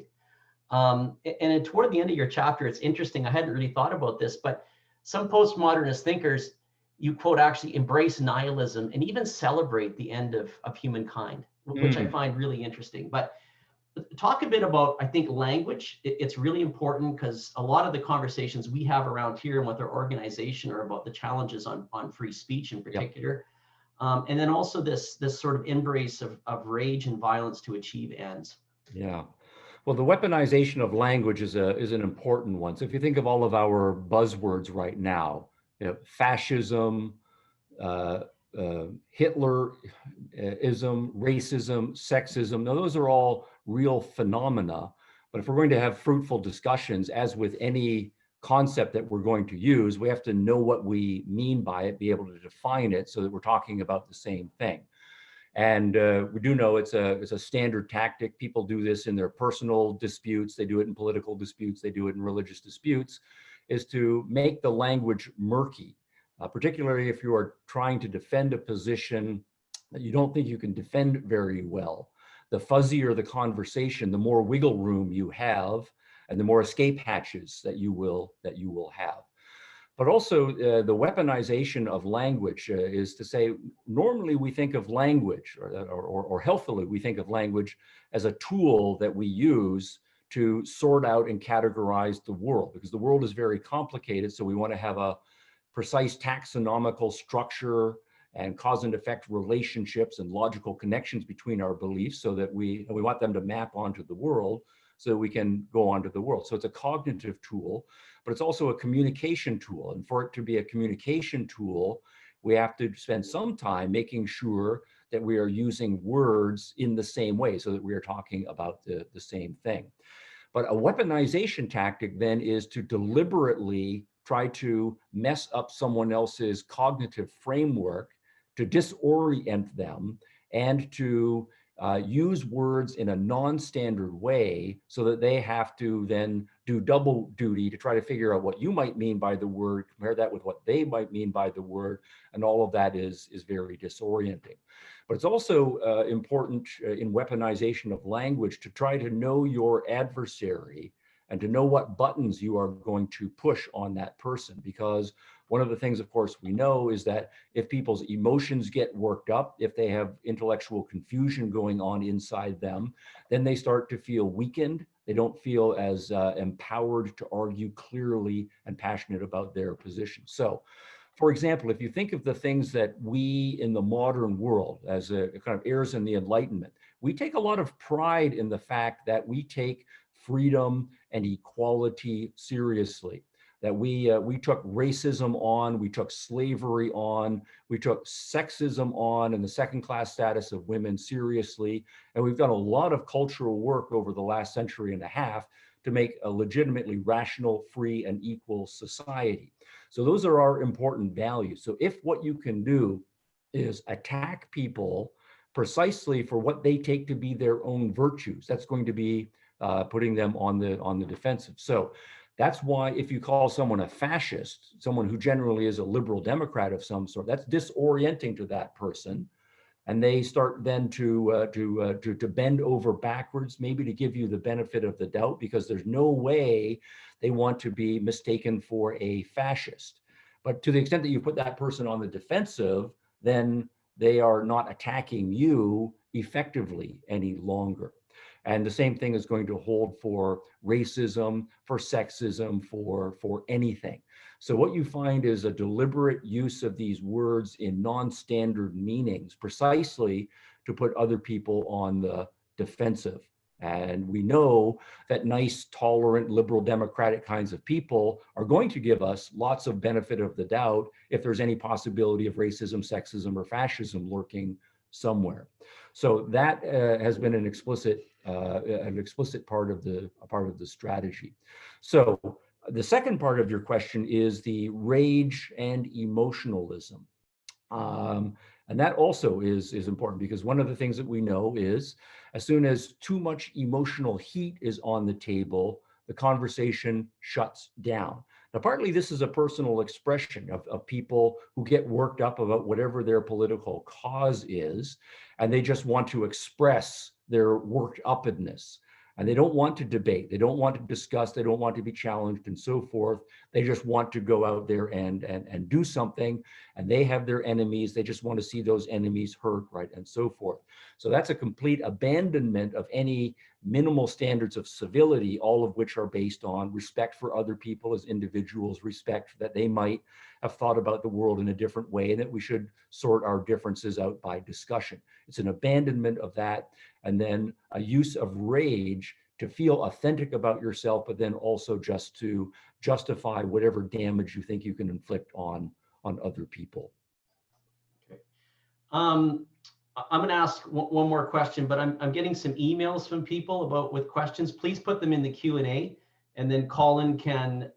And toward the end of your chapter, it's interesting, I hadn't really thought about this, but some postmodernist thinkers, you quote, actually embrace nihilism and even celebrate the end of humankind, which I find really interesting. But talk a bit about, I think, language. It's really important, because a lot of the conversations we have around here and with our organization are about the challenges on free speech in particular. Yep. And then also this sort of embrace of rage and violence to achieve ends. Yeah. Well, the weaponization of language is an important one. So if you think of all of our buzzwords right now, fascism, Hitlerism, racism, sexism, now those are all real phenomena. But if we're going to have fruitful discussions, as with any concept that we're going to use, we have to know what we mean by it, be able to define it so that we're talking about the same thing. And we do know it's a standard tactic. People do this in their personal disputes. They do it in political disputes. They do it in religious disputes, is to make the language murky, particularly if you are trying to defend a position that you don't think you can defend very well. The fuzzier the conversation, the more wiggle room you have, and the more escape hatches that you will have. But also the weaponization of language is to say, normally we think of language, or healthily we think of language as a tool that we use to sort out and categorize the world, because the world is very complicated. So we want to have a precise taxonomical structure and cause and effect relationships and logical connections between our beliefs, so that we want them to map onto the world, so that we can go onto the world. So it's a cognitive tool, but it's also a communication tool. And for it to be a communication tool, we have to spend some time making sure that we are using words in the same way, so that we are talking about the same thing. But a weaponization tactic then is to deliberately try to mess up someone else's cognitive framework, to disorient them, and to use words in a non-standard way, so that they have to then do double duty to try to figure out what you might mean by the word, compare that with what they might mean by the word, and all of that is very disorienting. But it's also important in weaponization of language to try to know your adversary and to know what buttons you are going to push on that person. Because one of the things, of course, we know is that if people's emotions get worked up, if they have intellectual confusion going on inside them, then they start to feel weakened. They don't feel as empowered to argue clearly and passionate about their position. So, for example, if you think of the things that we in the modern world, as a kind of heirs in the Enlightenment, we take a lot of pride in the fact that we take freedom and equality seriously, that we took racism on, we took slavery on, we took sexism on, and the second-class status of women seriously. And we've done a lot of cultural work over the last century and a half to make a legitimately rational, free, and equal society. So those are our important values. So if what you can do is attack people precisely for what they take to be their own virtues, that's going to be putting them on the defensive. So that's why if you call someone a fascist, someone who generally is a liberal Democrat of some sort, that's disorienting to that person. And they start then to bend over backwards, maybe to give you the benefit of the doubt, because there's no way they want to be mistaken for a fascist. But to the extent that you put that person on the defensive, then they are not attacking you effectively any longer. And the same thing is going to hold for racism, for sexism, for anything. So what you find is a deliberate use of these words in non-standard meanings, precisely to put other people on the defensive. And we know that nice, tolerant, liberal, democratic kinds of people are going to give us lots of benefit of the doubt if there's any possibility of racism, sexism, or fascism lurking somewhere. So that has been an explicit part of the strategy. So the second part of your question is the rage and emotionalism. And that also is important, because one of the things that we know is as soon as too much emotional heat is on the table, the conversation shuts down. Now, partly this is a personal expression of people who get worked up about whatever their political cause is, and they just want to express their worked upness. And they don't want to debate, they don't want to discuss, they don't want to be challenged and so forth. They just want to go out there and do something, and they have their enemies. They just want to see those enemies hurt, right, and so forth. So that's a complete abandonment of any minimal standards of civility, all of which are based on respect for other people as individuals, respect that they might have thought about the world in a different way, and that we should sort our differences out by discussion. It's an abandonment of that, and then a use of rage to feel authentic about yourself, but then also just to justify whatever damage you think you can inflict on other people. Okay. I'm going to ask one more question, but I'm getting some emails from people with questions. Please put them in the Q&A, and then Colin can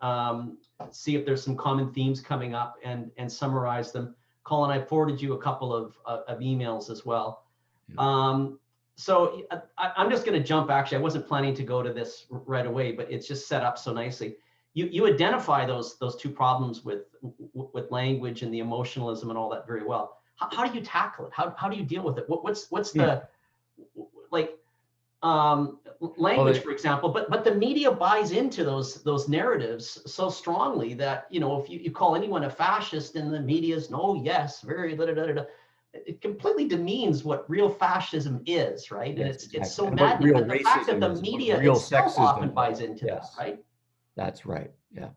see if there's some common themes coming up and summarize them. Colin, I forwarded you a couple of emails as well. Yeah. So I'm just going to jump. Actually, I wasn't planning to go to this right away, but it's just set up so nicely. You identify those two problems with language and the emotionalism and all that very well. How do you tackle it? How do you deal with it? What's the language, for example? But the media buys into those narratives so strongly that, you know, if you call anyone a fascist and the media's yes, very it completely demeans what real fascism is, right? And yes, it's so maddening. But the fact that the media itself often buys into that, right? That's right. Yeah.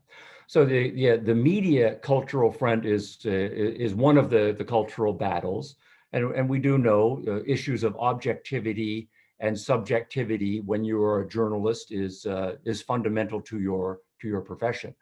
So the media cultural front is one of the cultural battles, and we do know issues of objectivity and subjectivity when you are a journalist is fundamental to your profession.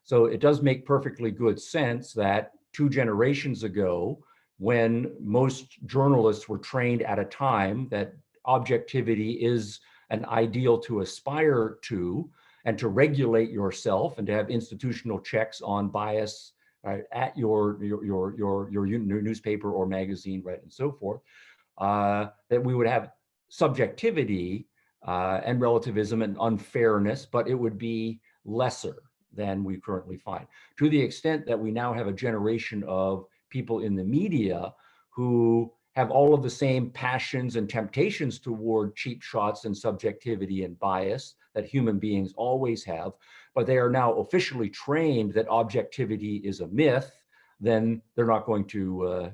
So it does make perfectly good sense that 2 generations ago, when most journalists were trained at a time that objectivity is an ideal to aspire to, and to regulate yourself and to have institutional checks on bias at your newspaper or magazine, right, and so forth, that we would have subjectivity and relativism and unfairness, but it would be lesser than we currently find. To the extent that we now have a generation of people in the media who have all of the same passions and temptations toward cheap shots and subjectivity and bias that human beings always have, but they are now officially trained that objectivity is a myth, then they're not going to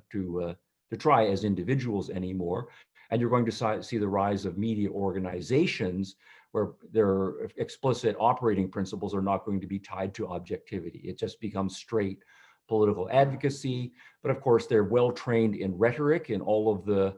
try as individuals anymore. And you're going to see the rise of media organizations where their explicit operating principles are not going to be tied to objectivity. It just becomes straight political advocacy. But of course, they're well trained in rhetoric, in all of the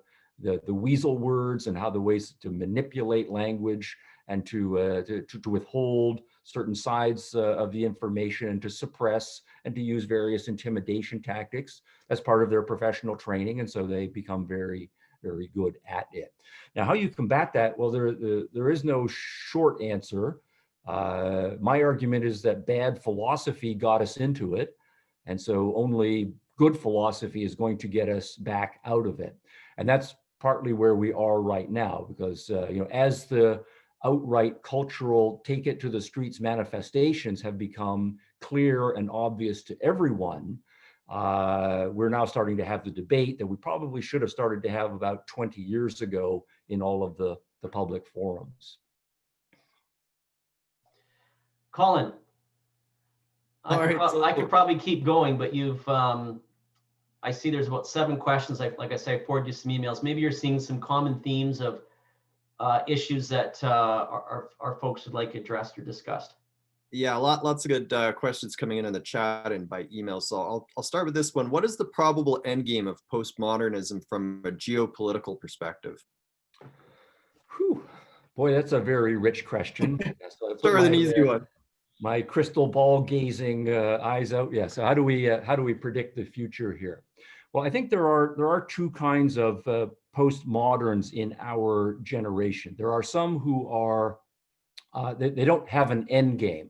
weasel words and how the ways to manipulate language and to withhold certain sides of the information and to suppress and to use various intimidation tactics as part of their professional training. And so they become very, very good at it. Now, how you combat that? Well, there is no short answer. My argument is that bad philosophy got us into it, and so only good philosophy is going to get us back out of it. And that's partly where we are right now, because as the outright cultural take it to the streets manifestations have become clear and obvious to everyone, we're now starting to have the debate that we probably should have started to have about 20 years ago in all of the public forums. Colin, All right, I could probably keep going, but you've, I see there's about 7 questions. Like I say, I forwarded you some emails. Maybe you're seeing some common themes of issues that our folks would like addressed or discussed. Yeah, lots of good questions coming in the chat and by email. So I'll start with this one. What is the probable endgame of postmodernism from a geopolitical perspective? Whew. Boy, that's a very rich question. Start with an easy one. My crystal ball gazing eyes out. Yeah. So how do we predict the future here? Well, I think there are 2 kinds of postmoderns in our generation. There are some who are they don't have an end game.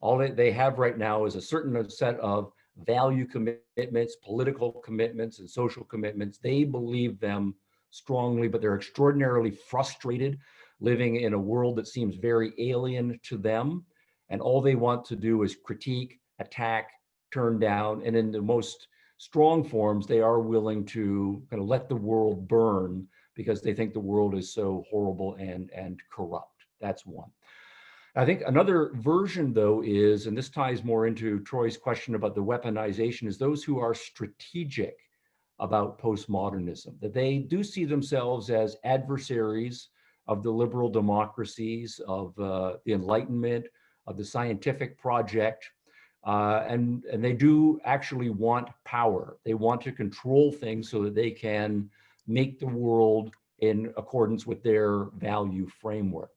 All they have right now is a certain set of value commitments, political commitments, and social commitments. They believe them strongly, but they're extraordinarily frustrated living in a world that seems very alien to them. And all they want to do is critique, attack, turn down. And in the most strong forms, they are willing to kind of let the world burn because they think the world is so horrible and corrupt. That's one. I think another version, though, is, and this ties more into Troy's question about the weaponization, is those who are strategic about postmodernism, that they do see themselves as adversaries of the liberal democracies, of the Enlightenment, of the scientific project, and they do actually want power. They want to control things so that they can make the world in accordance with their value framework.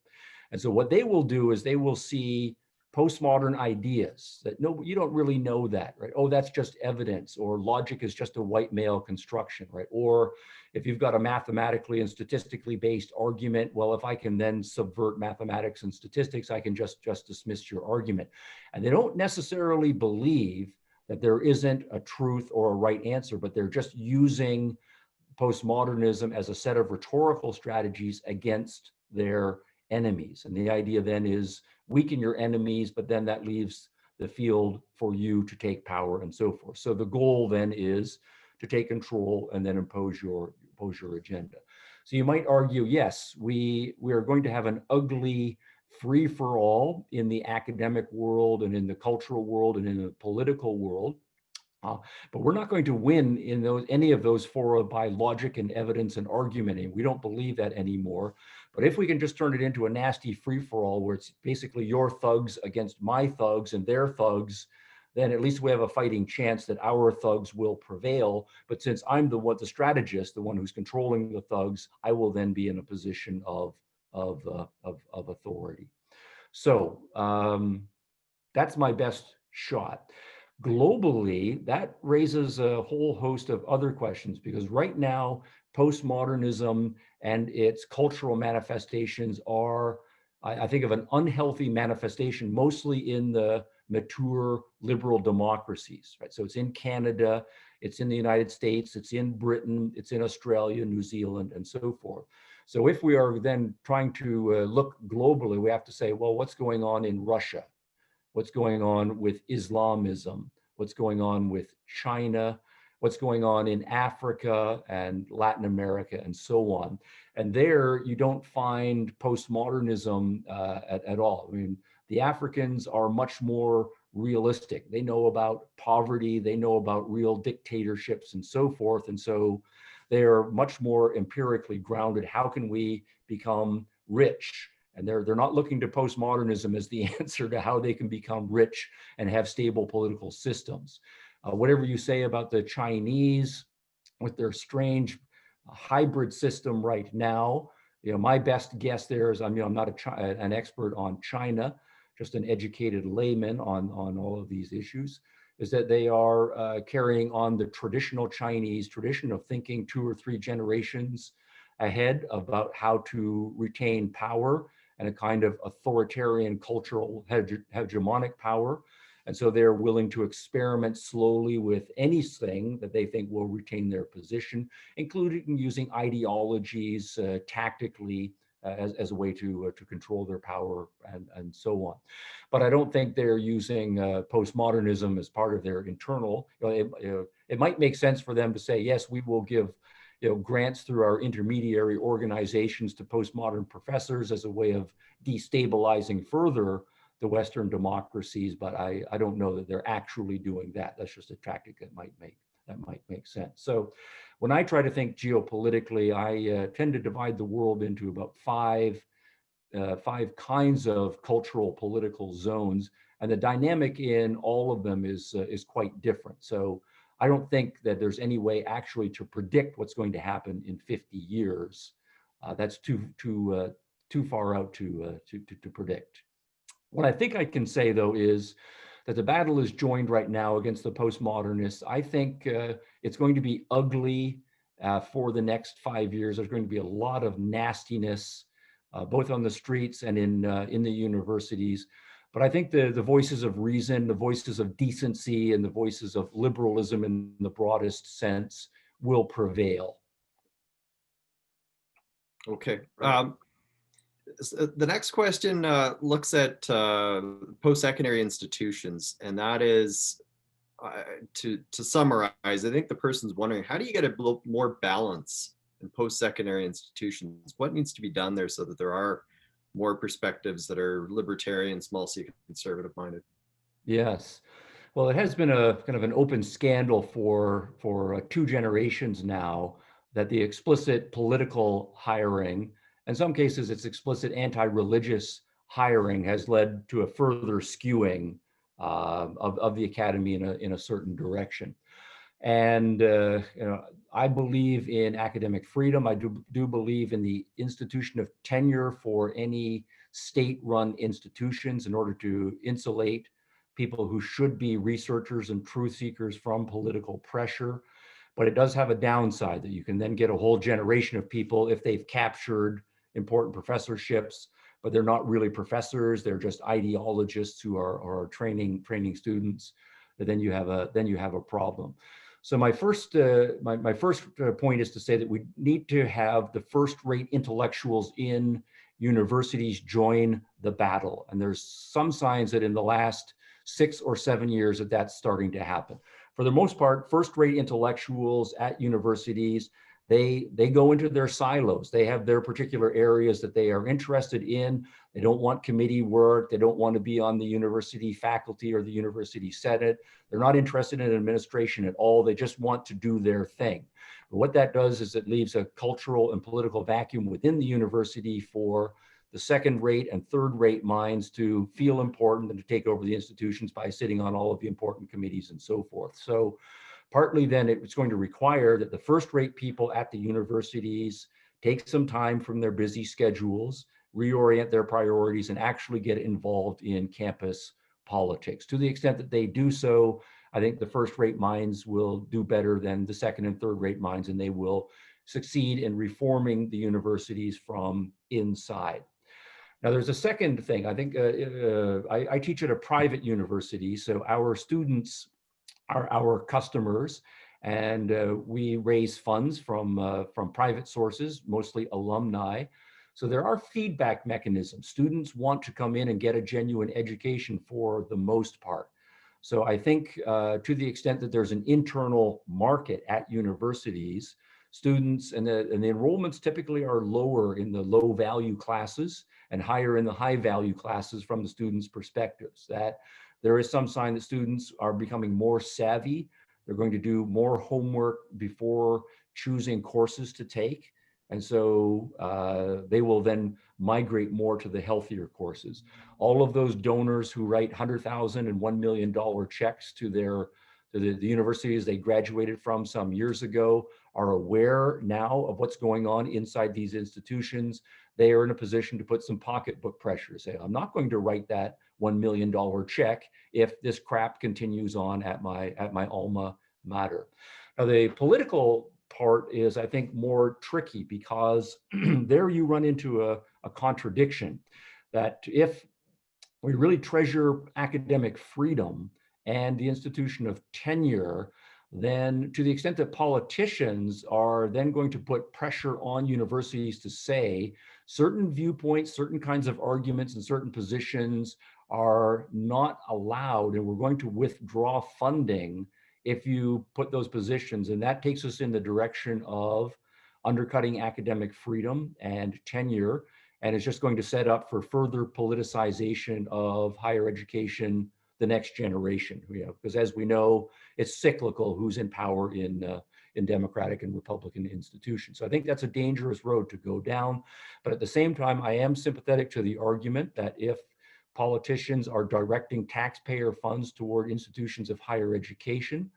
And so what they will do is they will see postmodern ideas that, no, you don't really know that, right? Oh, that's just evidence, or logic is just a white male construction, right? Or if you've got a mathematically and statistically based argument, well, if I can then subvert mathematics and statistics, I can just dismiss your argument. And they don't necessarily believe that there isn't a truth or a right answer, but they're just using postmodernism as a set of rhetorical strategies against their enemies. And the idea then is weaken your enemies, but then that leaves the field for you to take power and so forth. So the goal then is to take control and then impose your agenda. So you might argue, yes, we are going to have an ugly free-for-all in the academic world and in the cultural world and in the political world. But we're not going to win in any of those fora by logic and evidence and argumenting. We don't believe that anymore. But if we can just turn it into a nasty free-for-all where it's basically your thugs against my thugs and their thugs, then at least we have a fighting chance that our thugs will prevail. But since I'm the strategist, the one who's controlling the thugs, I will then be in a position of authority. So that's my best shot. Globally, that raises a whole host of other questions, because right now, postmodernism and its cultural manifestations are, I think, of an unhealthy manifestation, mostly in the mature liberal democracies, right? So it's in Canada, it's in the United States, it's in Britain, it's in Australia, New Zealand, and so forth. So if we are then trying to look globally, we have to say, well, what's going on in Russia? What's going on with Islamism, what's going on with China, what's going on in Africa and Latin America and so on. And there you don't find postmodernism at all. I mean, the Africans are much more realistic. They know about poverty, they know about real dictatorships and so forth. And so they are much more empirically grounded. How can we become rich? And they're not looking to postmodernism as the answer to how they can become rich and have stable political systems. Whatever you say about the Chinese with their strange hybrid system right now, my best guess there is, I'm not an expert on China, just an educated layman on all of these issues, is that they are carrying on the traditional Chinese tradition of thinking 2 or 3 generations ahead about how to retain power and a kind of authoritarian cultural hegemonic power. And so they're willing to experiment slowly with anything that they think will retain their position, including using ideologies tactically as a way to control their power and so on. But I don't think they're using postmodernism as part of their internal. It might make sense for them to say, yes, we will give grants through our intermediary organizations to postmodern professors as a way of destabilizing further the Western democracies, but I don't know that they're actually doing that. That's just a tactic that might make sense. So when I try to think geopolitically, I tend to divide the world into about five kinds of cultural political zones, and the dynamic in all of them is quite different. So I don't think that there's any way actually to predict what's going to happen in 50 years. That's too far out to predict. What I think I can say, though, is that the battle is joined right now against the postmodernists. I think it's going to be ugly for the next 5 years. There's going to be a lot of nastiness, both on the streets and in the universities. But I think the voices of reason, the voices of decency, and the voices of liberalism in the broadest sense will prevail. Okay. The next question looks at post-secondary institutions, and that is, to summarize, I think the person's wondering, how do you get a more balance in post-secondary institutions? What needs to be done there so that there are more perspectives that are libertarian, small c, conservative-minded? Yes. Well, it has been a kind of an open scandal for 2 generations now that the explicit political hiring, in some cases it's explicit anti-religious hiring, has led to a further skewing of the academy in a certain direction. And I believe in academic freedom. I do believe in the institution of tenure for any state-run institutions in order to insulate people who should be researchers and truth seekers from political pressure. But it does have a downside that you can then get a whole generation of people, if they've captured important professorships, but they're not really professors, they're just ideologists who are training students, then you have a problem. So my first point is to say that we need to have the first-rate intellectuals in universities join the battle. And there's some signs that in the last 6 or 7 years that that's starting to happen. For the most part, first-rate intellectuals at universities, they go into their silos. They have their particular areas that they are interested in. They don't want committee work. They don't want to be on the university faculty or the university senate. They're not interested in administration at all. They just want to do their thing. But what that does is it leaves a cultural and political vacuum within the university for the second-rate and third-rate minds to feel important and to take over the institutions by sitting on all of the important committees and so forth. So partly then it's going to require that the first-rate people at the universities take some time from their busy schedules, reorient their priorities, and actually get involved in campus politics. To the extent that they do so, I think the first-rate minds will do better than the second and third-rate minds, and they will succeed in reforming the universities from inside. Now, there's a second thing. I think I teach at a private university, so our students are our customers, and we raise funds from private sources, mostly alumni. So there are feedback mechanisms. Students want to come in and get a genuine education for the most part. So I think to the extent that there's an internal market at universities, students and the enrollments typically are lower in the low value classes and higher in the high value classes from the students' perspectives. That there is some sign that students are becoming more savvy. They're going to do more homework before choosing courses to take. And so they will then migrate more to the healthier courses. All of those donors who write $100,000 and $1 million checks to the universities they graduated from some years ago are aware now of what's going on inside these institutions. They are in a position to put some pocketbook pressure, say, I'm not going to write that $1 million check if this crap continues on at my alma mater. Now, the political part is, I think, more tricky because there you run into a a contradiction, that if we really treasure academic freedom and the institution of tenure, then to the extent that politicians are then going to put pressure on universities to say certain viewpoints, certain kinds of arguments, and certain positions are not allowed, and we're going to withdraw funding if you put those positions. And that takes us in the direction of undercutting academic freedom and tenure, and it's just going to set up for further politicization of higher education, the next generation. Because as we know, it's cyclical who's in power in Democratic and Republican institutions. So I think that's a dangerous road to go down. But at the same time, I am sympathetic to the argument that if politicians are directing taxpayer funds toward institutions of higher education,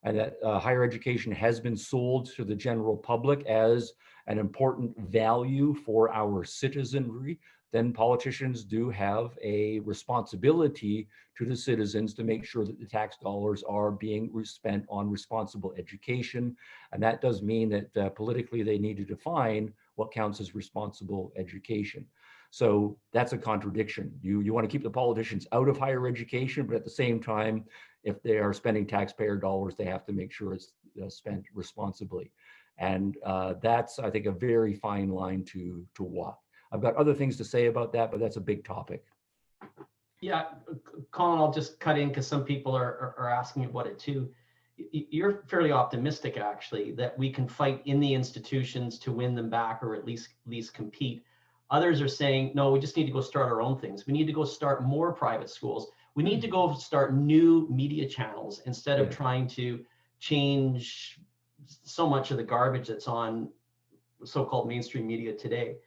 and that higher education has been sold to the general public as an important value for our citizenry, then politicians do have a responsibility to the citizens to make sure that the tax dollars are being spent on responsible education. And that does mean that politically they need to define what counts as responsible education. So that's a contradiction. You want to keep the politicians out of higher education, but at the same time, if they are spending taxpayer dollars, they have to make sure it's spent responsibly. And that's, I think, a very fine line to walk. I've got other things to say about that, but that's a big topic. Yeah, Colin, I'll just cut in because some people are asking about it too. You're fairly optimistic, actually, that we can fight in the institutions to win them back, or at least compete. Others are saying, no, we just need to go start our own things. We need to go start more private schools. We need to go start new media channels instead of trying to change so much of the garbage that's on so-called mainstream media today.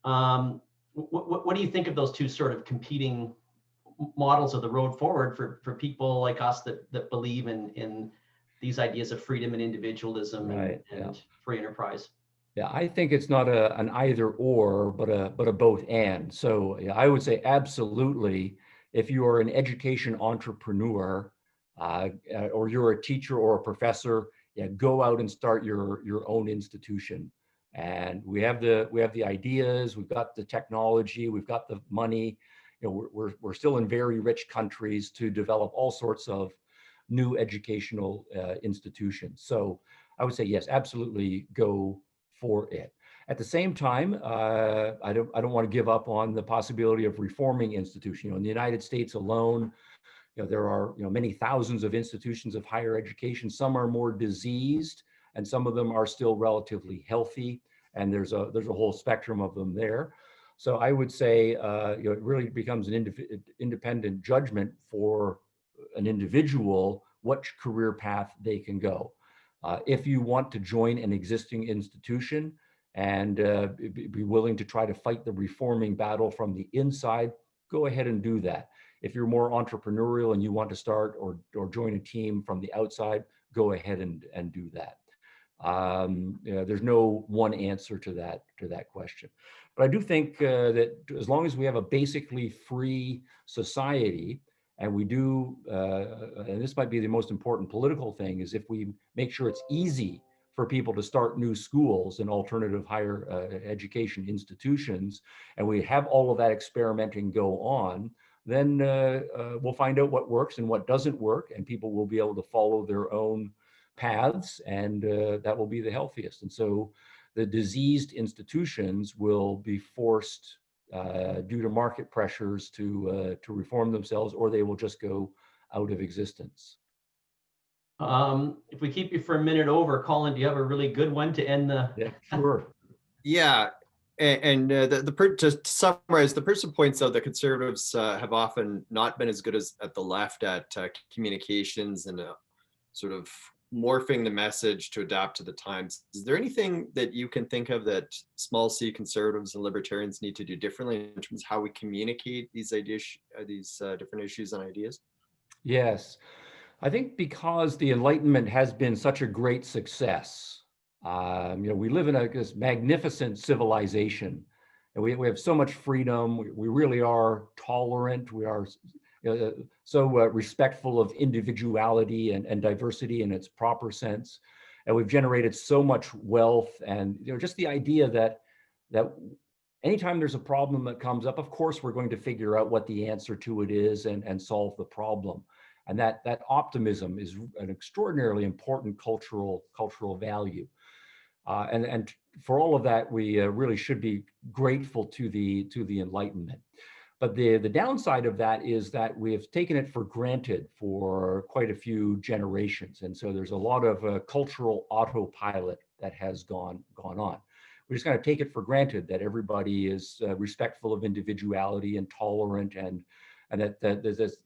What do you think of those two sort of competing models of the road forward for people like us that believe in these ideas of freedom and individualism and free enterprise? Yeah, I think it's not an either or, but a both and. So yeah, I would say absolutely, if you are an education entrepreneur or you're a teacher or a professor, go out and start your own institution. And we have the ideas, we've got the technology, we've got the money. We're still in very rich countries to develop all sorts of new educational institutions. So I would say yes, absolutely, go for it. At the same time, I don't want to give up on the possibility of reforming institutions. In the United States alone, there are many thousands of institutions of higher education. Some are more diseased, and some of them are still relatively healthy. And there's a whole spectrum of them there. So I would say it really becomes an independent judgment for an individual which career path they can go. If you want to join an existing institution and be willing to try to fight the reforming battle from the inside, go ahead and do that. If you're more entrepreneurial and you want to start or join a team from the outside, go ahead and do that. There's no one answer to that question. But I do think that as long as we have a basically free society, and we do, and this might be the most important political thing, is if we make sure it's easy for people to start new schools and alternative higher education institutions, and we have all of that experimenting go on, then we'll find out what works and what doesn't work, and people will be able to follow their own paths, and that will be the healthiest. And so the diseased institutions will be forced due to market pressures to reform themselves, or they will just go out of existence. If we keep you for a minute over, Colin, do you have a really good one to end the? Yeah, sure. Yeah, and to summarize, the person points out that conservatives have often not been as good as at the left at communications and sort of morphing the message to adapt to the times. Is there anything that you can think of that small c conservatives and libertarians need to do differently in terms of how we communicate these ideas, these different issues and ideas? Yes, I think because the Enlightenment has been such a great success, we live in this magnificent civilization, and we have so much freedom. We really are tolerant. We are so respectful of individuality and diversity in its proper sense, and we've generated so much wealth. And just the idea that anytime there's a problem that comes up, of course, we're going to figure out what the answer to it is and solve the problem. And that optimism is an extraordinarily important cultural value. And for all of that, we really should be grateful to the Enlightenment. But the downside of that is that we have taken it for granted for quite a few generations. And so there's a lot of cultural autopilot that has gone on. We just kind of take it for granted that everybody is respectful of individuality and tolerant, and that there's this,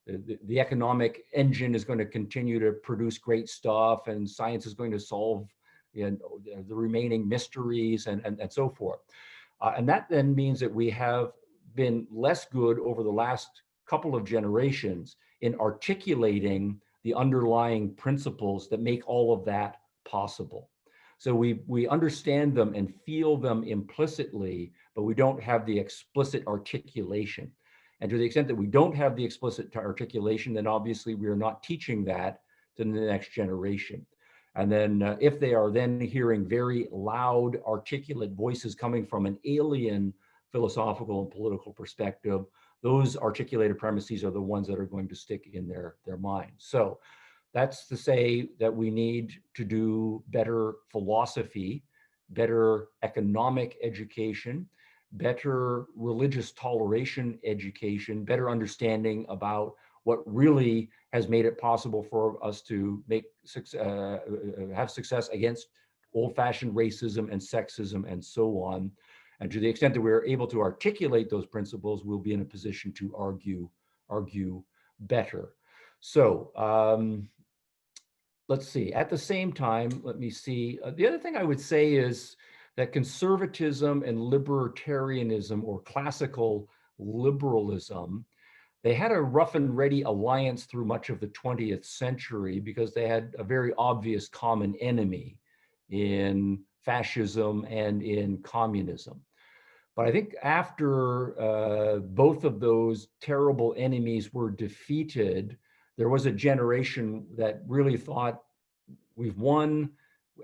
the economic engine is going to continue to produce great stuff, and science is going to solve the remaining mysteries and so forth. And that then means that we have been less good over the last couple of generations in articulating the underlying principles that make all of that possible. So we understand them and feel them implicitly, but we don't have the explicit articulation. And to the extent that we don't have the explicit articulation, then obviously we are not teaching that to the next generation. And then if they are then hearing very loud, articulate voices coming from an alien philosophical and political perspective, those articulated premises are the ones that are going to stick in their minds. So that's to say that we need to do better philosophy, better economic education, better religious toleration education, better understanding about what really has made it possible for us to have success against old-fashioned racism and sexism and so on. And to the extent that we're able to articulate those principles, we'll be in a position to argue better. So let's see. At the same time, let me see. The other thing I would say is that conservatism and libertarianism, or classical liberalism, they had a rough and ready alliance through much of the 20th century because they had a very obvious common enemy in fascism and in communism. But I think after both of those terrible enemies were defeated, there was a generation that really thought, we've won,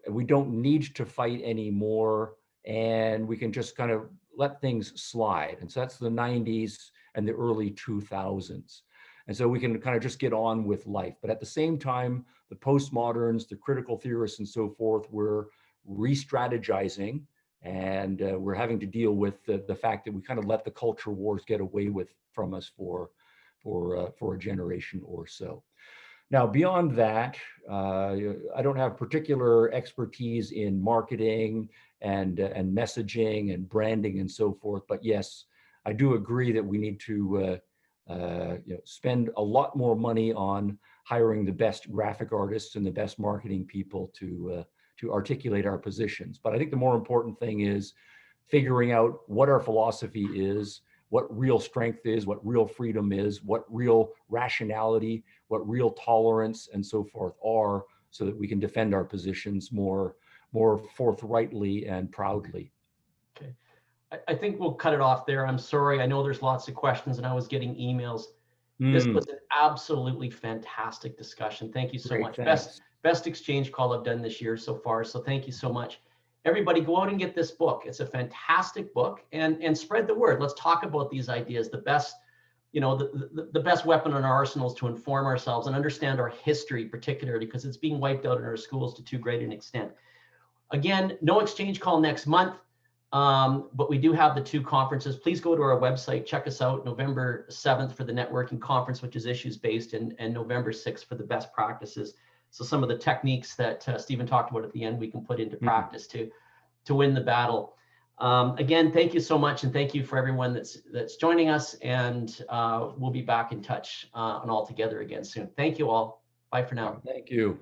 we don't need to fight anymore, and we can just kind of let things slide. And so that's the 90s and the early 2000s. And so we can kind of just get on with life. But at the same time, the postmoderns, the critical theorists and so forth were re-strategizing, and we're having to deal with the fact that we kind of let the culture wars get away from us for a generation or so. Now, beyond that, I don't have particular expertise in marketing and messaging and branding and so forth, but yes, I do agree that we need to spend a lot more money on hiring the best graphic artists and the best marketing people to articulate our positions. But I think the more important thing is figuring out what our philosophy is, what real strength is, what real freedom is, what real rationality, what real tolerance and so forth are, so that we can defend our positions more forthrightly and proudly. Okay. I think we'll cut it off there. I'm sorry. I know there's lots of questions and I was getting emails. This was an absolutely fantastic discussion. Thank you so much. Best exchange call I've done this year so far. So thank you so much. Everybody go out and get this book. It's a fantastic book, and spread the word. Let's talk about these ideas. The best, the best weapon in our arsenal is to inform ourselves and understand our history, particularly because it's being wiped out in our schools to too great an extent. Again, no exchange call next month. But we do have the two conferences. Please go to our website, check us out, November 7th for the networking conference, which is issues based, and November 6th for the best practices. So some of the techniques that Stephen talked about at the end, we can put into practice to win the battle. Again, thank you so much. And thank you for everyone that's joining us. And we'll be back in touch and all together again soon. Thank you all. Bye for now. Thank you.